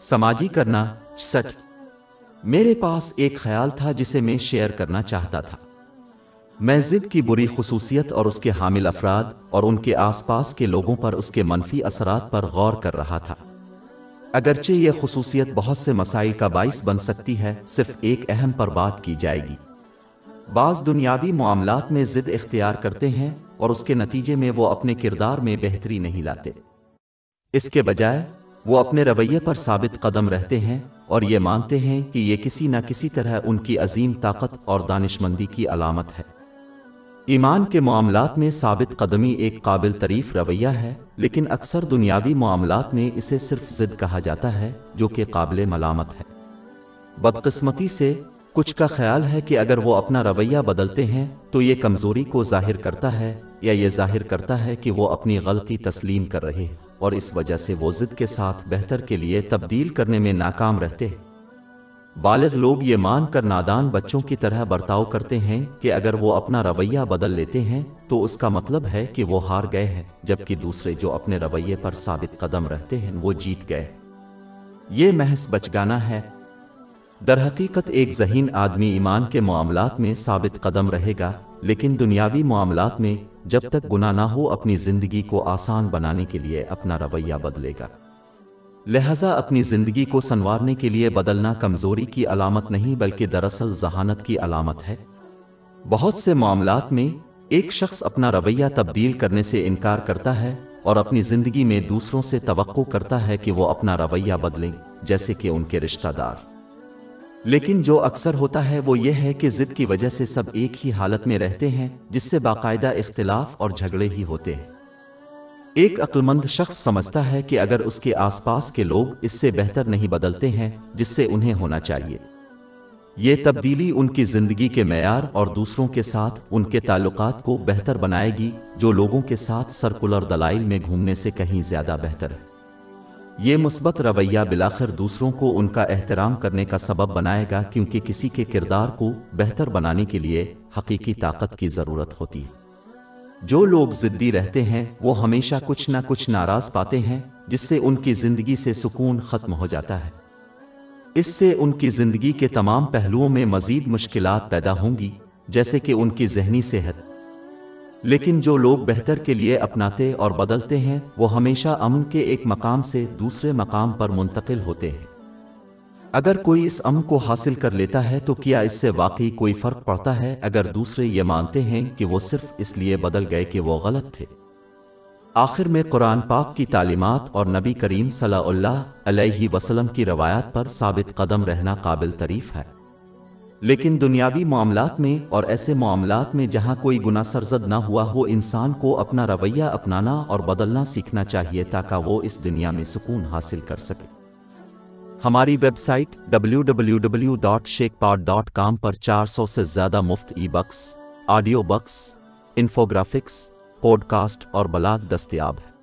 سماجی کرنا سچ میرے پاس ایک خیال تھا جسے میں شیئر کرنا چاہتا تھا۔ میں ضد کی بری خصوصیت اور اس کے حامل افراد اور ان کے آس پاس کے لوگوں پر اس کے منفی اثرات پر غور کر رہا تھا۔ اگرچہ یہ خصوصیت بہت سے مسائل کا باعث بن سکتی ہے، صرف ایک اہم پر بات کی جائے گی۔ بعض دنیاوی معاملات میں ضد اختیار کرتے ہیں اور اس کے نتیجے میں وہ اپنے کردار میں بہتری نہیں لاتے۔ اس کے بجائے وہ اپنے رویے پر ثابت قدم رہتے ہیں اور یہ مانتے ہیں کہ یہ کسی نہ کسی طرح ان کی عظیم طاقت اور دانشمندی کی علامت ہے۔ ایمان کے معاملات میں ثابت قدمی ایک قابل تعریف رویہ ہے، لیکن اکثر دنیاوی معاملات میں اسے صرف ضد کہا جاتا ہے، جو کہ قابل ملامت ہے۔ بدقسمتی سے کچھ کا خیال ہے کہ اگر وہ اپنا رویہ بدلتے ہیں تو یہ کمزوری کو ظاہر کرتا ہے، یا یہ ظاہر کرتا ہے کہ وہ اپنی غلطی تسلیم کر رہے ہیں اور اس وجہ سے وہ ضد کے ساتھ بہتر کے لیے تبدیل کرنے میں ناکام رہتے ہیں۔ بالغ لوگ یہ مان کر نادان بچوں کی طرح برتاؤ کرتے ہیں کہ اگر وہ اپنا رویہ بدل لیتے ہیں تو اس کا مطلب ہے کہ وہ ہار گئے ہیں، جبکہ دوسرے جو اپنے رویے پر ثابت قدم رہتے ہیں وہ جیت گئے۔ یہ محض بچگانہ ہے۔ درحقیقت ایک ذہین آدمی ایمان کے معاملات میں ثابت قدم رہے گا، لیکن دنیاوی معاملات میں جب تک گناہ نہ ہو اپنی زندگی کو آسان بنانے کے لیے اپنا رویہ بدلے گا۔ لہذا اپنی زندگی کو سنوارنے کے لیے بدلنا کمزوری کی علامت نہیں بلکہ دراصل ذہانت کی علامت ہے۔ بہت سے معاملات میں ایک شخص اپنا رویہ تبدیل کرنے سے انکار کرتا ہے اور اپنی زندگی میں دوسروں سے توقع کرتا ہے کہ وہ اپنا رویہ بدلیں، جیسے کہ ان کے رشتہ دار۔ لیکن جو اکثر ہوتا ہے وہ یہ ہے کہ ضد کی وجہ سے سب ایک ہی حالت میں رہتے ہیں، جس سے باقاعدہ اختلاف اور جھگڑے ہی ہوتے ہیں۔ ایک عقلمند شخص سمجھتا ہے کہ اگر اس کے آس پاس کے لوگ اس سے بہتر نہیں بدلتے ہیں جس سے انہیں ہونا چاہیے، یہ تبدیلی ان کی زندگی کے معیار اور دوسروں کے ساتھ ان کے تعلقات کو بہتر بنائے گی، جو لوگوں کے ساتھ سرکلر دلائل میں گھومنے سے کہیں زیادہ بہتر ہے۔ یہ مثبت رویہ بالآخر دوسروں کو ان کا احترام کرنے کا سبب بنائے گا، کیونکہ کسی کے کردار کو بہتر بنانے کے لیے حقیقی طاقت کی ضرورت ہوتی ہے۔ جو لوگ ضدی رہتے ہیں وہ ہمیشہ کچھ نہ کچھ ناراض پاتے ہیں، جس سے ان کی زندگی سے سکون ختم ہو جاتا ہے۔ اس سے ان کی زندگی کے تمام پہلوؤں میں مزید مشکلات پیدا ہوں گی، جیسے کہ ان کی ذہنی صحت۔ لیکن جو لوگ بہتر کے لیے اپناتے اور بدلتے ہیں وہ ہمیشہ امن کے ایک مقام سے دوسرے مقام پر منتقل ہوتے ہیں۔ اگر کوئی اس امن کو حاصل کر لیتا ہے تو کیا اس سے واقعی کوئی فرق پڑتا ہے اگر دوسرے یہ مانتے ہیں کہ وہ صرف اس لیے بدل گئے کہ وہ غلط تھے؟ آخر میں قرآن پاک کی تعلیمات اور نبی کریم صلی اللہ علیہ وسلم کی روایات پر ثابت قدم رہنا قابل تعریف ہے۔ لیکن دنیاوی معاملات میں اور ایسے معاملات میں جہاں کوئی گناہ سرزد نہ ہوا ہو، انسان کو اپنا رویہ اپنانا اور بدلنا سیکھنا چاہیے تاکہ وہ اس دنیا میں سکون حاصل کر سکے۔ ہماری ویب سائٹ www.shekpod.com پر 400 سے زیادہ مفت e books, audio books, infographics, podcast اور بلاگ دستیاب ہے۔